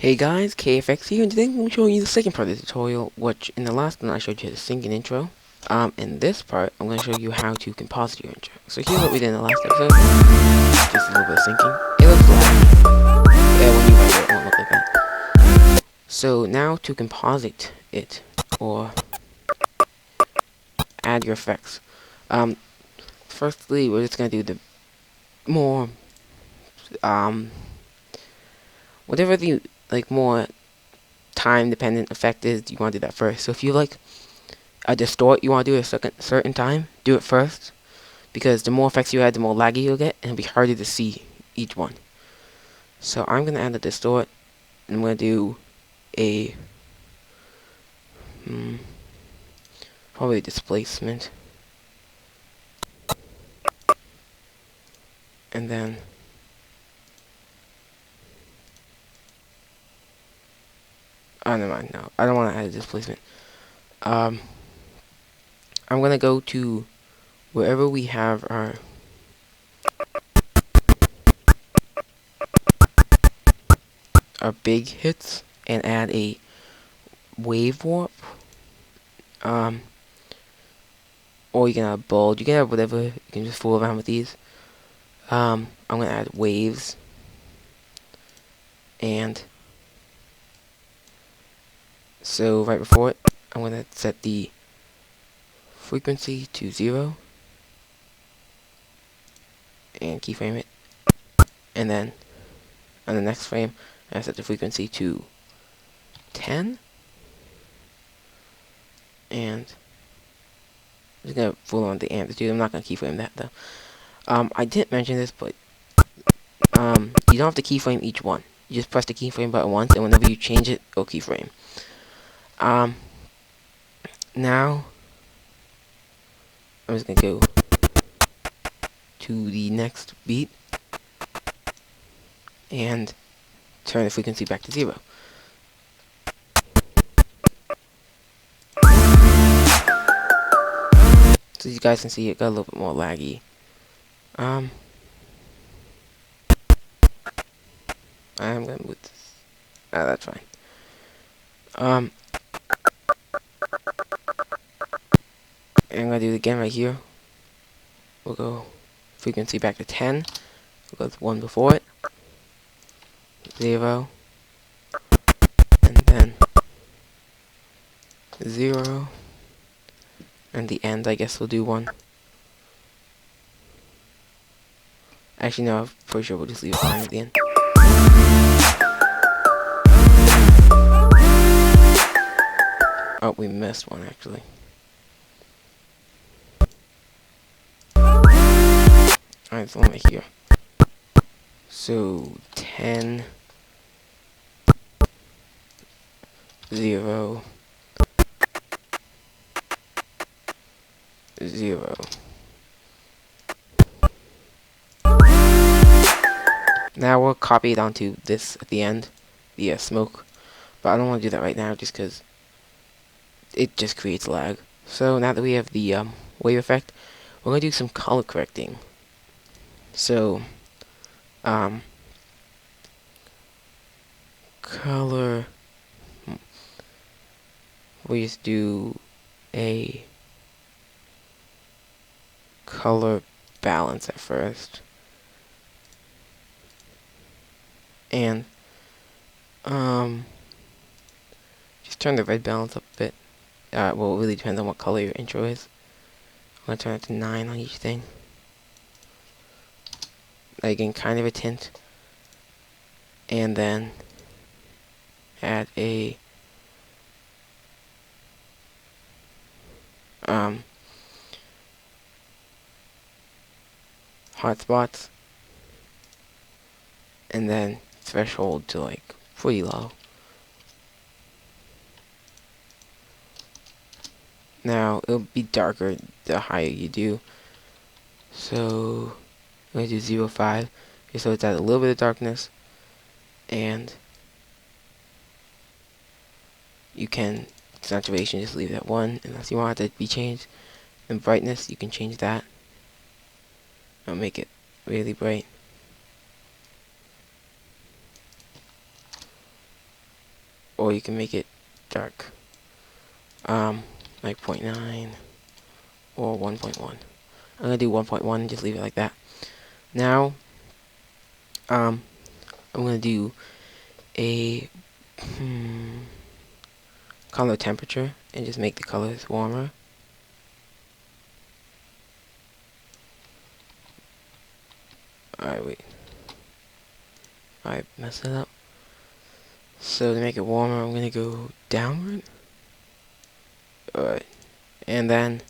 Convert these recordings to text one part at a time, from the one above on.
Hey guys, KayyFX here, and today I'm going to show you the second part of the tutorial, which in the last one I showed you how to sync an intro. In this part, I'm going to show you how to composite your intro. So here's what we did in the last episode. Just a little bit of syncing. It looks laggy. Yeah, when you render it, won't look like that. So now to composite it, or add your effects. Firstly, we're just going to do the more, whatever the, more time-dependent effect is, you want to do that first. So if you like a distort you want to do at a certain time, do it first, because the more effects you add, the more laggy you'll get, and it'll be harder to see each one. So I'm going to add a distort, and I'm going to do a probably displacement, and then oh, never mind, no, I don't want to add a displacement. I'm going to go to wherever we have our big hits and add a wave warp, or you can have bold, you can have whatever, you can just fool around with these. I'm going to add waves, and so right before it, I'm going to set the frequency to 0 and keyframe it, and then on the next frame I set the frequency to 10, and I'm just going to fool on the amplitude. I'm not going to keyframe that though. I didn't mention this, but you don't have to keyframe each one. You just press the keyframe button once, and whenever you change it, it'll keyframe. Now I'm just gonna go to the next beat and turn the frequency back to 0. So you guys can see it got a little bit more laggy. I'm gonna move this. That's fine. And I'm gonna do it again right here. We'll go frequency back to 10. We'll go with 1 before it. 0. And then 0. And the end, I guess we'll do 1. Actually, no, I'm pretty sure we'll just leave it fine at the end. Oh, we missed one, actually. Alright, so let me here. So, 10, 0, 0. Now we'll copy it onto this at the end, the smoke. But I don't want to do that right now just because it just creates lag. So now that we have the wave effect, we're going to do some color correcting. So, color, we just do a color balance at first. And, just turn the red balance up a bit. Well, it really depends on what color your intro is. I'm going to turn it to 9 on each thing. Again, kind of a tint. And then add a hotspots, and then threshold to like pretty low. Now it'll be darker the higher you do. So I'm going to do 0.5, okay, so it's at a little bit of darkness, and you can saturation just leave it at 1 unless you want it to be changed. And brightness, you can change that. I'll make it really bright. or you can make it dark, like 0.9 or 1.1. I'm gonna do 1.1 and just leave it like that. Now, I'm gonna do a color temperature and just make the colors warmer. Alright, wait. I messed it up. So to make it warmer, I'm gonna go downward. Alright. And then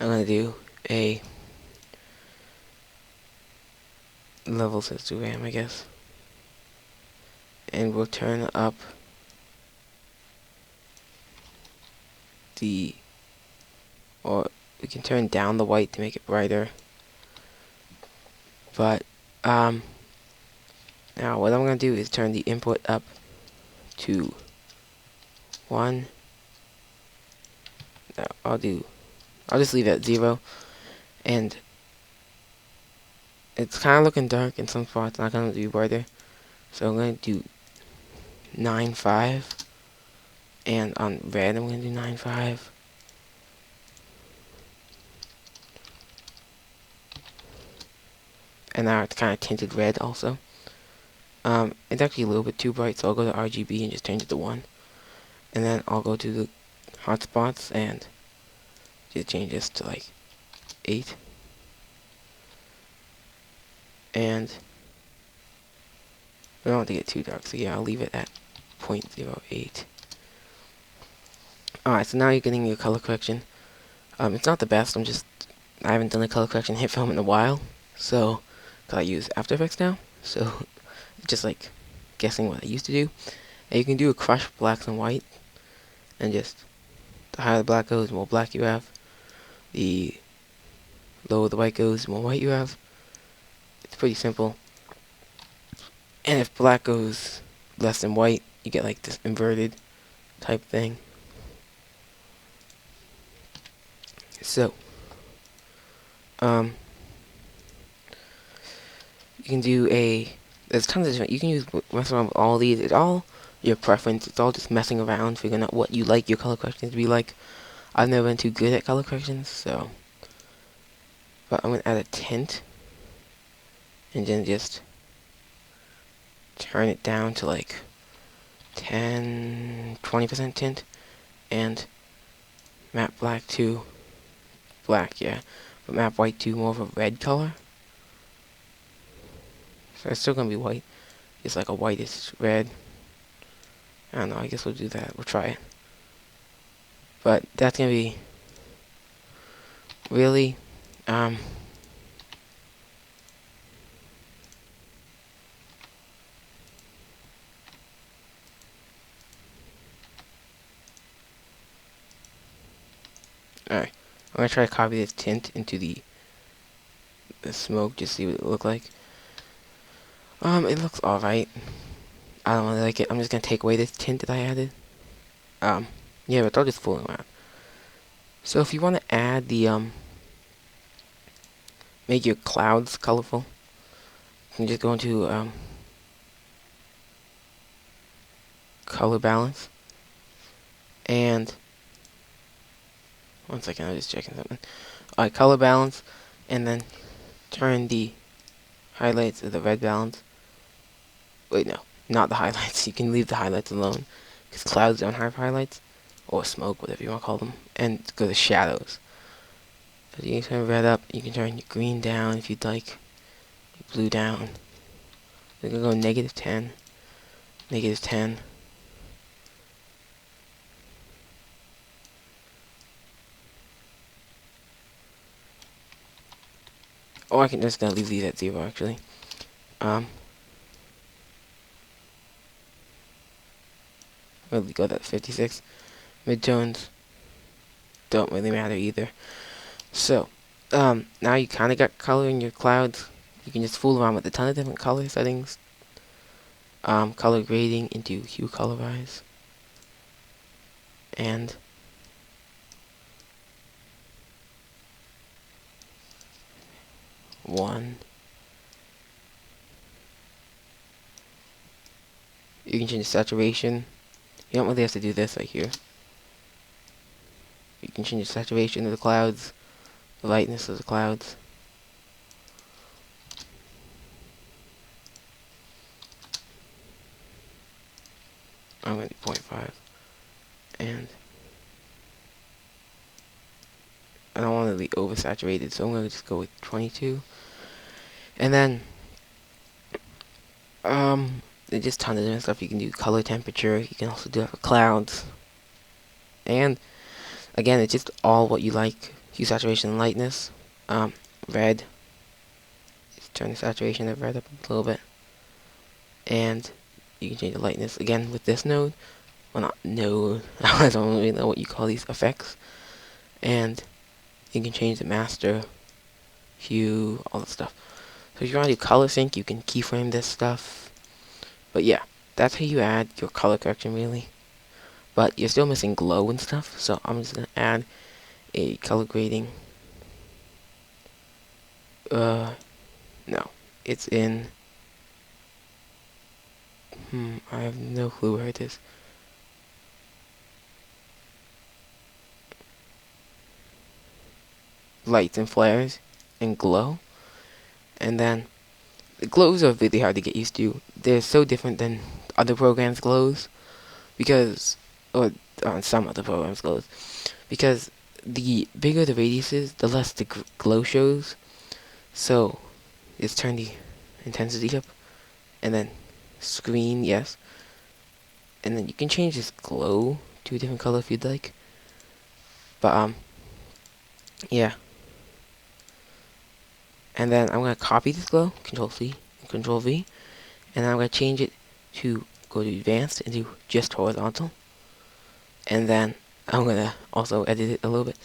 I'm gonna do a level histogram, I guess. And we'll turn up or we can turn down the white to make it brighter. But now what I'm gonna do is turn the input up to 1. No, I'll just leave it at 0. And it's kind of looking dark in some spots, not gonna be brighter. So I'm gonna do 9.5, and on red I'm gonna do 9.5. And now it's kind of tinted red also. It's actually a little bit too bright, so I'll go to RGB and just change it to 1. And then I'll go to the hotspots and just change this to like 8. And I don't want to get too dark, so yeah, I'll leave it at 0.08. Alright, so now you're getting your color correction. It's not the best, I haven't done a color correction in Hitfilm in a while, so, cause I use After Effects now, so, just like guessing what I used to do. And you can do a crush blacks and white, and just, the higher the black goes, the more black you have. The lower the white goes, the more white you have. It's pretty simple. And if black goes less than white, you get like this inverted type thing. So, you can do there's tons of different, you can mess around with all these. It's all your preference. It's all just messing around, figuring out what you like your color corrections to be like. I've never been too good at color corrections, so. But I'm going to add a tint. And then just turn it down to like 20% tint. And map black to black, yeah. But map white to more of a red color. So it's still going to be white. It's like a whitish red. I don't know, I guess we'll do that. We'll try it. But that's going to be really, alright, I'm going to try to copy this tint into the smoke, just see what it look like. It looks alright. I don't really like it. I'm just going to take away this tint that I added. Yeah, but I'll just fooling around. So if you want to add the, make your clouds colorful, you can just go into, color balance. And, one second, I'm just checking something. Alright, color balance, and then turn the highlights of the red balance. Wait, no, not the highlights. You can leave the highlights alone, because clouds don't have highlights, or smoke, whatever you want to call them. And go to shadows. So you can turn red up, you can turn your green down if you'd like, your blue down. We're going to go -10, -10. Or I can just leave these at 0 actually. Really go at 56. Midtones don't really matter either. So, now you kind of got color in your clouds. You can just fool around with a ton of different color settings. Color grading into hue colorize. And one. You can change the saturation You don't really have to do this right here. You can change the saturation of the clouds, the lightness of the clouds. I'm going to do 0.5. And I don't want to be oversaturated, so I'm going to just go with 22. And then, there's just tons of different stuff. You can do color temperature. You can also do it for clouds. And, again, it's just all what you like. Hue, saturation, and lightness. Red. Just turn the saturation of red up a little bit. And you can change the lightness. Again, with this node. Well, not node. I don't really know what you call these effects. And you can change the master, hue, all that stuff. So if you want to do color sync, you can keyframe this stuff. But yeah, that's how you add your color correction, really. But you're still missing glow and stuff, so I'm just gonna add a color grading. No, it's in. I have no clue where it is. Lights and flares and glow. And then the glows are really hard to get used to. They're so different than other programs' glows, because, or on some other programs' glows, because the bigger the radius is, the less the glow shows. So just turn the intensity up, and then screen, yes, and then you can change this glow to a different color if you'd like. But yeah. And then I'm gonna copy this glow, Control C, and Control V, and then I'm gonna change it to go to advanced and do just horizontal. And then I'm gonna also edit it a little bit.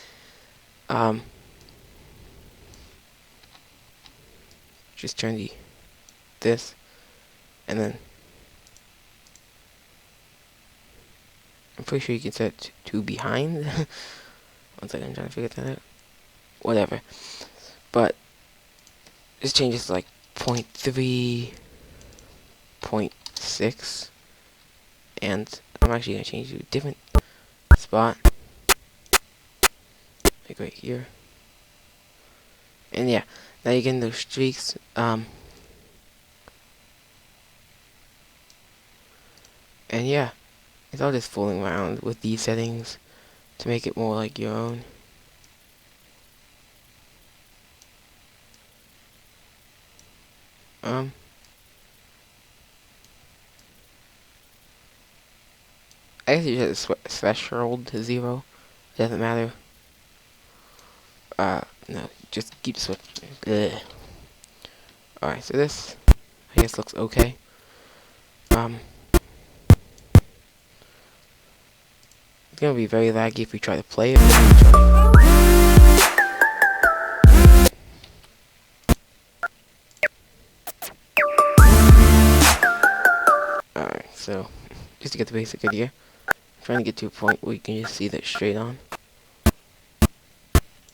Just turn this, and then I'm pretty sure you can set to behind. One second, I'm trying to figure that out. Whatever. But this changes to like 0.3, 0.6, and I'm actually gonna change to a different spot, like right here. And yeah, now you're getting those streaks. And yeah, it's all just fooling around with these settings to make it more like your own. I guess you just threshold to 0. It doesn't matter. No, just keep switching. Alright, so this, I guess, looks okay. It's gonna be very laggy if we try to play it. Alright, so, just to get the basic idea, I'm trying to get to a point where you can just see that straight on.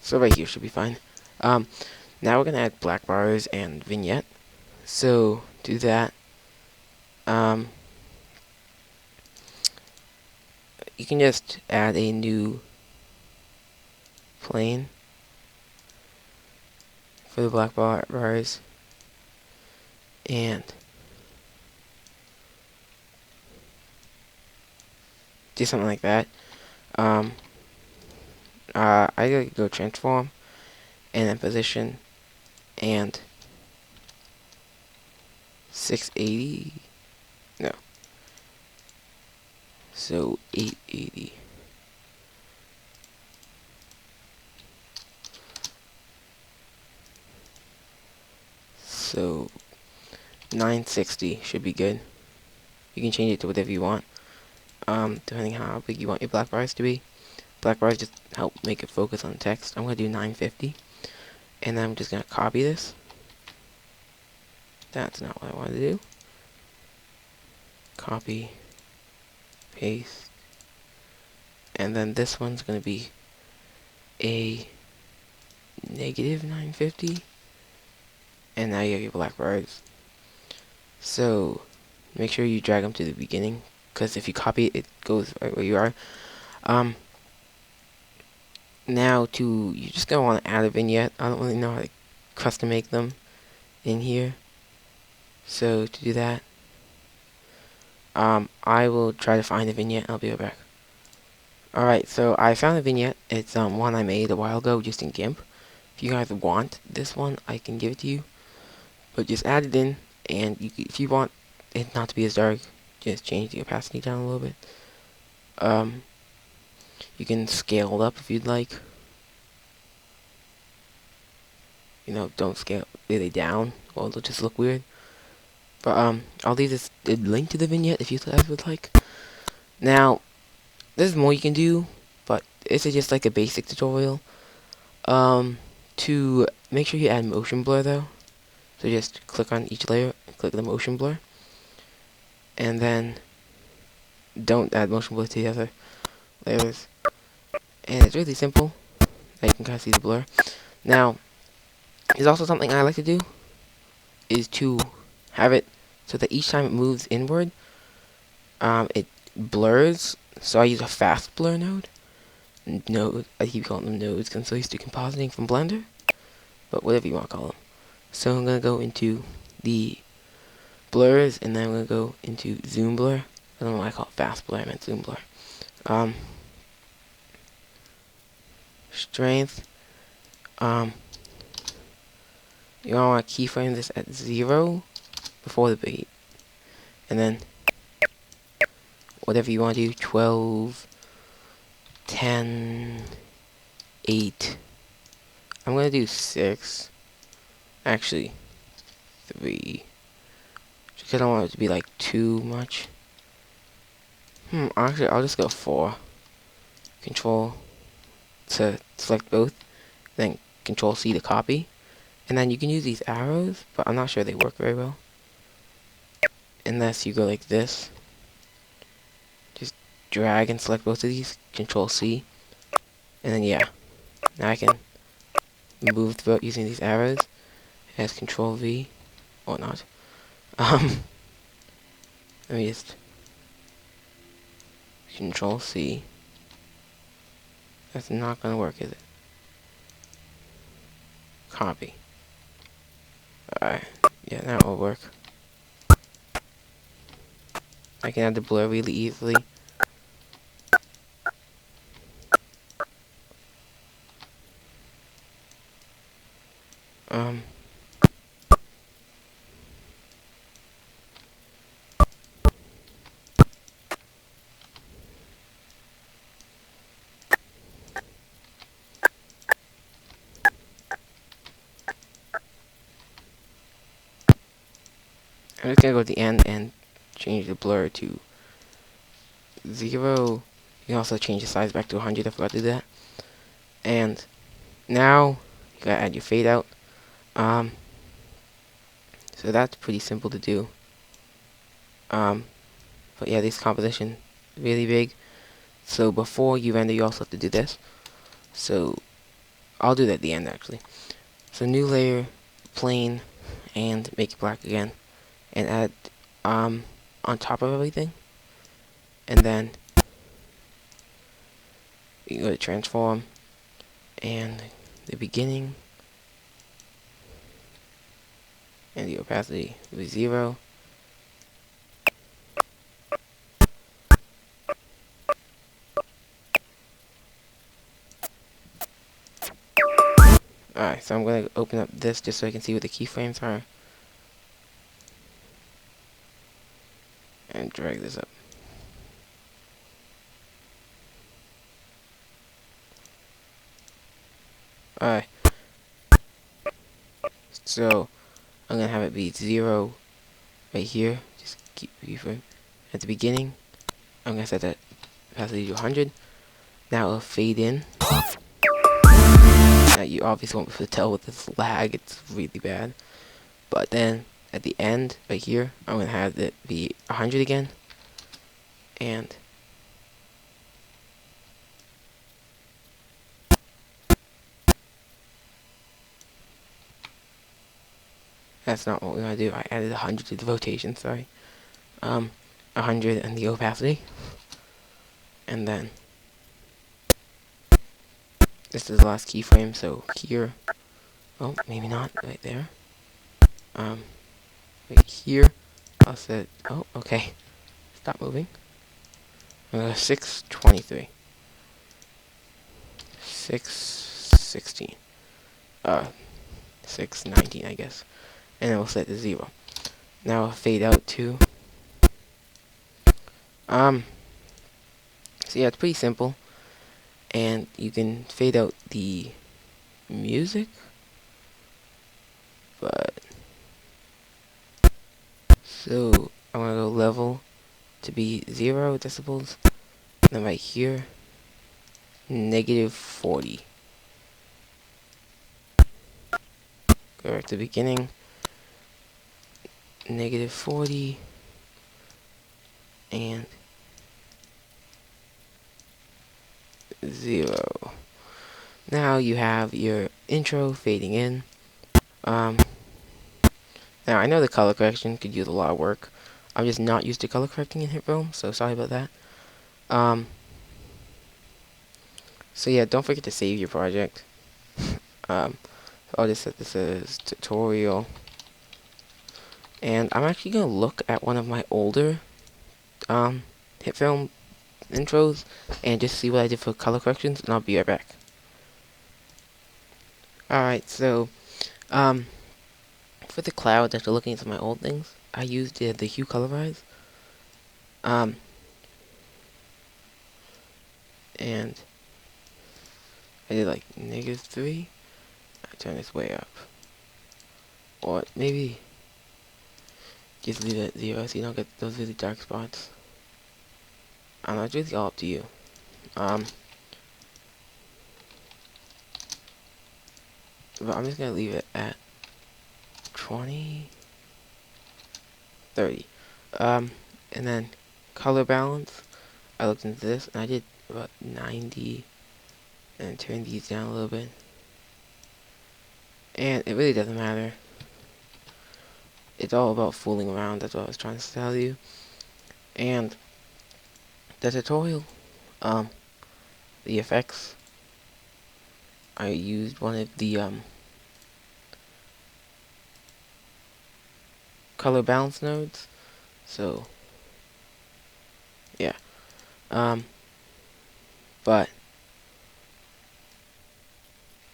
So right here should be fine. Now we're gonna add black bars and vignette. So, do that. You can just add a new plane for the black bars, and do something like that. I gotta go transform, and then position, and 680. No. So 880. So 960 should be good. You can change it to whatever you want, depending how big you want your black bars to be. Black bars just help make it focus on text. I'm gonna do 950, and then I'm just gonna copy this. That's not what I wanted to do. Copy, paste, and then this one's gonna be a negative 950, and now you have your black bars. So make sure you drag them to the beginning, because if you copy it, it goes right where you are. Now you're just gonna want to add a vignette. I don't really know how to custom make them in here. So to do that, I will try to find a vignette. I'll be right back. Alright, so I found a vignette. It's one I made a while ago just in GIMP. If you guys want this one, I can give it to you. But just add it in, and if you want it not to be as dark, just change the opacity down a little bit. You can scale it up if you'd like. You know, don't scale really down, or it'll just look weird. But I'll leave this link to the vignette if you guys would like. Now, there's more you can do, but this is just like a basic tutorial. To make sure you add motion blur though, so just click on each layer, click the motion blur, and then don't add motion blur to the other layers. And it's really simple. Now you can kind of see the blur. Now, there's also something I like to do, is to have it so that each time it moves inward, it blurs. So I use a fast blur node. I keep calling them nodes because I'm so used to compositing from Blender, but whatever you want to call them. So I'm gonna go into the blurs, and then I'm gonna go into zoom blur. I don't know why I call it fast blur. I meant zoom blur. Strength. You want to keyframe this at 0 before the beat, and then whatever you want to do, 12, 10, 8. I'm gonna do 6. Actually, 3. Because I don't want it to be like too much. Actually, I'll just go 4. Control to select both, then Control C to copy. And then you can use these arrows, but I'm not sure they work very well. Unless you go like this. Just drag and select both of these, Control C. And then yeah. Now I can move throughout using these arrows. As Control V. Or not. Let me just Control C. That's not gonna work, is it? Copy. Alright. Yeah, that will work. I can add the blur really easily. I'm just gonna go to the end and change the blur to 0. You can also change the size back to 100. I forgot to do that. And now you gotta add your fade out. So that's pretty simple to do. But yeah, this composition really big. So before you render, you also have to do this. So I'll do that at the end actually. So new layer, plane, and make it black again, and add on top of everything. And then you can go to transform, and the beginning, and the opacity will be 0. Alright, so I'm going to open up this just so I can see what the keyframes are. And drag this up. Alright. So, I'm going to have it be 0 right here. Just keep keyframe. At the beginning, I'm going to set that opacity to 100. Now it'll fade in. Now you obviously won't be able to tell with this lag, it's really bad. But then at the end, right here, I'm going to have it be 100 again. And that's not what we want to do. I added 100 to the rotation, sorry. 100 and the opacity. And then this is the last keyframe, so here, oh, maybe not, right there. Right here, I'll set, oh, okay, stop moving. I'm gonna go 623. 616. 619, I guess. And then we'll set to 0. Now I'll fade out to, so yeah, it's pretty simple. And you can fade out the music, but, so I'm gonna go level to be 0 decibels, and then right here, -40. Go back to the beginning, -40, and 0. Now you have your intro fading in. Now I know the color correction could use a lot of work. I'm just not used to color correcting in Hitfilm, so sorry about that. So yeah, don't forget to save your project. So I'll just set this as tutorial. And I'm actually gonna look at one of my older Hitfilm intros and just see what I did for color corrections, and I'll be right back. Alright, so for the clouds, after looking into my old things, I used the hue colorize. And I did like -3. I turn this way up. Or maybe just leave it at 0 so you don't get those really dark spots. I don't know, it's really all up to you. But I'm just gonna leave it at 20, 30. And then color balance, I looked into this and I did about 90 and turned these down a little bit. And it really doesn't matter. It's all about fooling around, that's what I was trying to tell you. And the tutorial, the effects, I used one of the color balance nodes. So yeah. But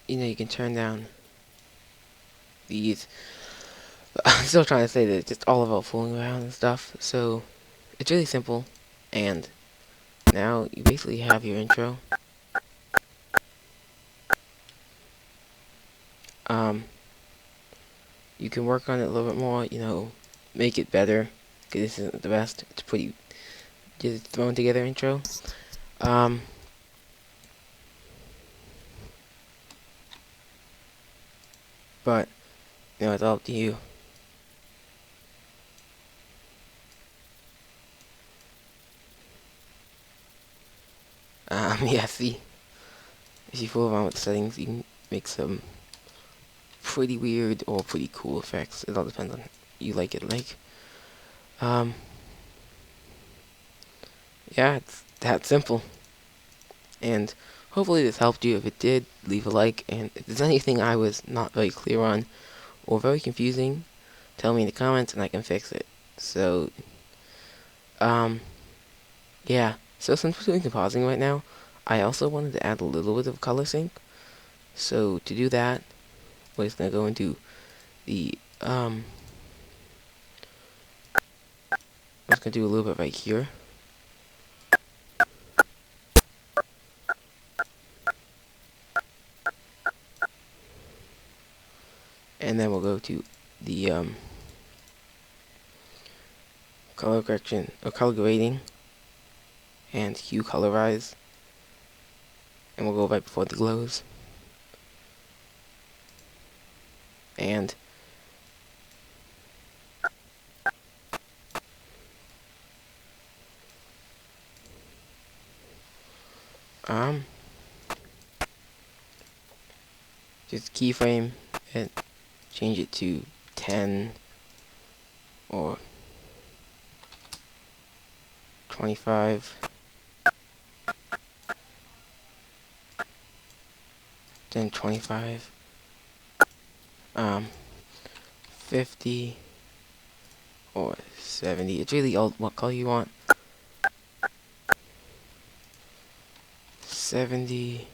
you know, you can turn down these. I'm still trying to say that it's just all about fooling around and stuff. So it's really simple, and now you basically have your intro. You can work on it a little bit more, you know, make it better, because this isn't the best. It's pretty just thrown together intro. But you know, it's all up to you. Yeah, see, if you fool around with the settings, you can make some pretty weird or pretty cool effects. It all depends on you like it like. Yeah, it's that simple. And hopefully this helped you. If it did, leave a like. And if there's anything I was not very clear on or very confusing, tell me in the comments and I can fix it. So, yeah. So since we're doing compositing right now, I also wanted to add a little bit of color sync. So to do that, we're just gonna go into the I'm just gonna do a little bit right here. And then we'll go to the color correction or color grading and hue colorize, and we'll go right before the glows. And just keyframe and change it to 10 or 25, then 25, 50, or 70. It's really all what color you want. 70,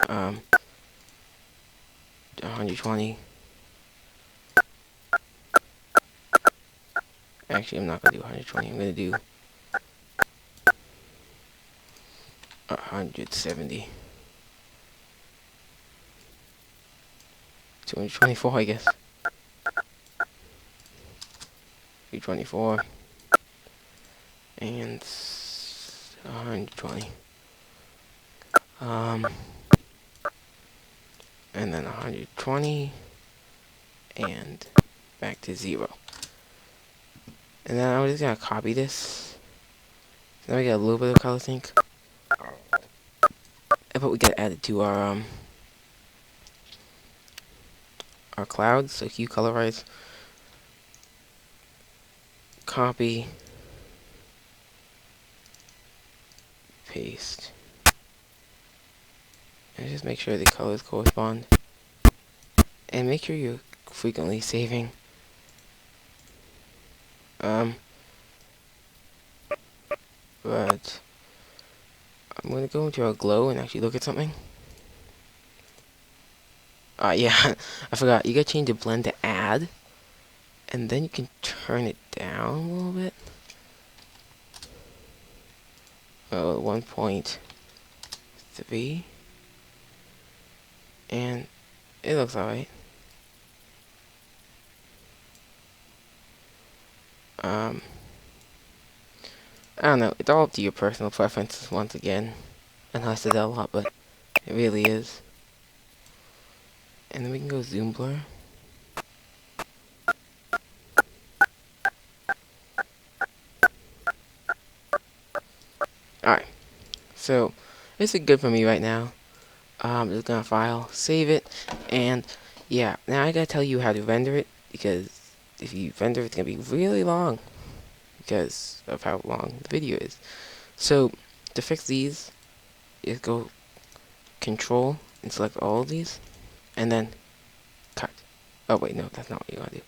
120. Actually, I'm not gonna do 120. I'm gonna do 170. 224, I guess. 224. And 120. And then 120. And back to 0. And then I'm just gonna copy this. Now we got a little bit of color sync. But we gotta add it to our clouds. So hue colorize, copy, paste, and just make sure the colors correspond. And make sure you're frequently saving. But I'm gonna go into our glow and actually look at something. Yeah, I forgot. You gotta change the blend to add, and then you can turn it down a little bit. 1.3, and it looks alright. I don't know. It's all up to your personal preferences once again. I know I said that a lot, but it really is. And then we can go zoom blur. Alright. So, this is good for me right now. I'm just gonna file, save it, and yeah, now I gotta tell you how to render it, because if you render it, it's gonna be really long, because of how long the video is. So, to fix these, is go Control and select all of these, and then cut. Oh wait, no, that's not what you wanna do.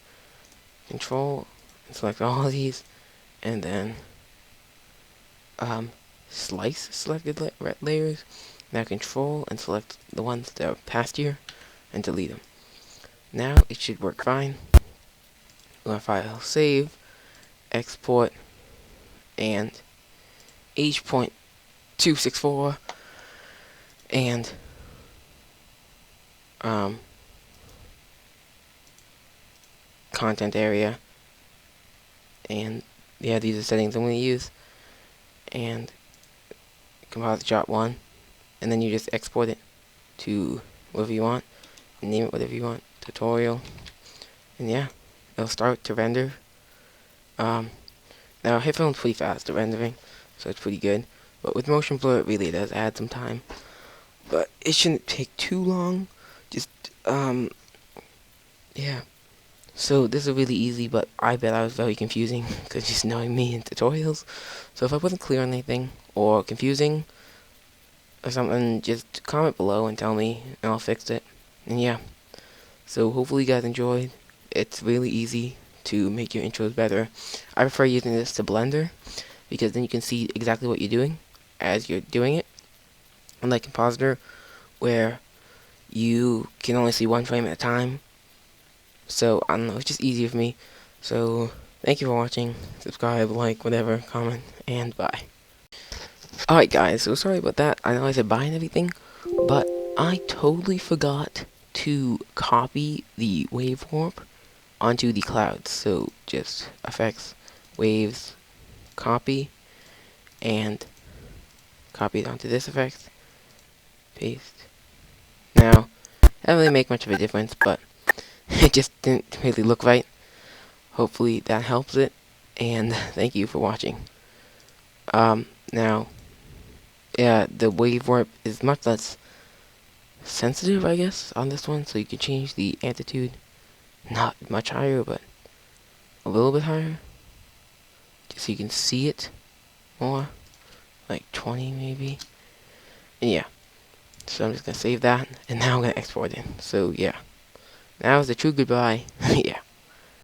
Control and select all of these, and then slice selected layers. Now Control and select the ones that are past here and delete them. Now it should work fine. Go to File, Save, Export, and H.264, and content area, and yeah, these are settings I'm going to use, and Composite Shot 1, and then you just export it to whatever you want, name it whatever you want, tutorial, and yeah, it'll start to render. Now Hitfilm's pretty fast at rendering, so it's pretty good, but with motion blur it really does add some time, but it shouldn't take too long. Just yeah, so this is really easy, but I bet I was very confusing, because just knowing me in tutorials. So if I wasn't clear on anything or confusing or something, just comment below and tell me, and I'll fix it. And yeah, so hopefully you guys enjoyed. It's really easy to make your intros better. I prefer using this to Blender, because then you can see exactly what you're doing as you're doing it, unlike Compositor, where you can only see one frame at a time. So I don't know, it's just easier for me. So thank you for watching. Subscribe, like, whatever, comment, and bye. Alright guys, so sorry about that. I know I said bye and everything, but I totally forgot to copy the wave warp onto the clouds. So just effects, waves, copy, and copy it onto this effect, paste. Now, that doesn't really make much of a difference, but it just didn't really look right. Hopefully that helps it, and thank you for watching. Now, yeah, the wave warp is much less sensitive, I guess, on this one, so you can change the amplitude, not much higher, but a little bit higher, just so you can see it more. like 20 maybe. And yeah, so I'm just gonna save that, and now I'm gonna export it. So yeah, now is the true goodbye. Yeah.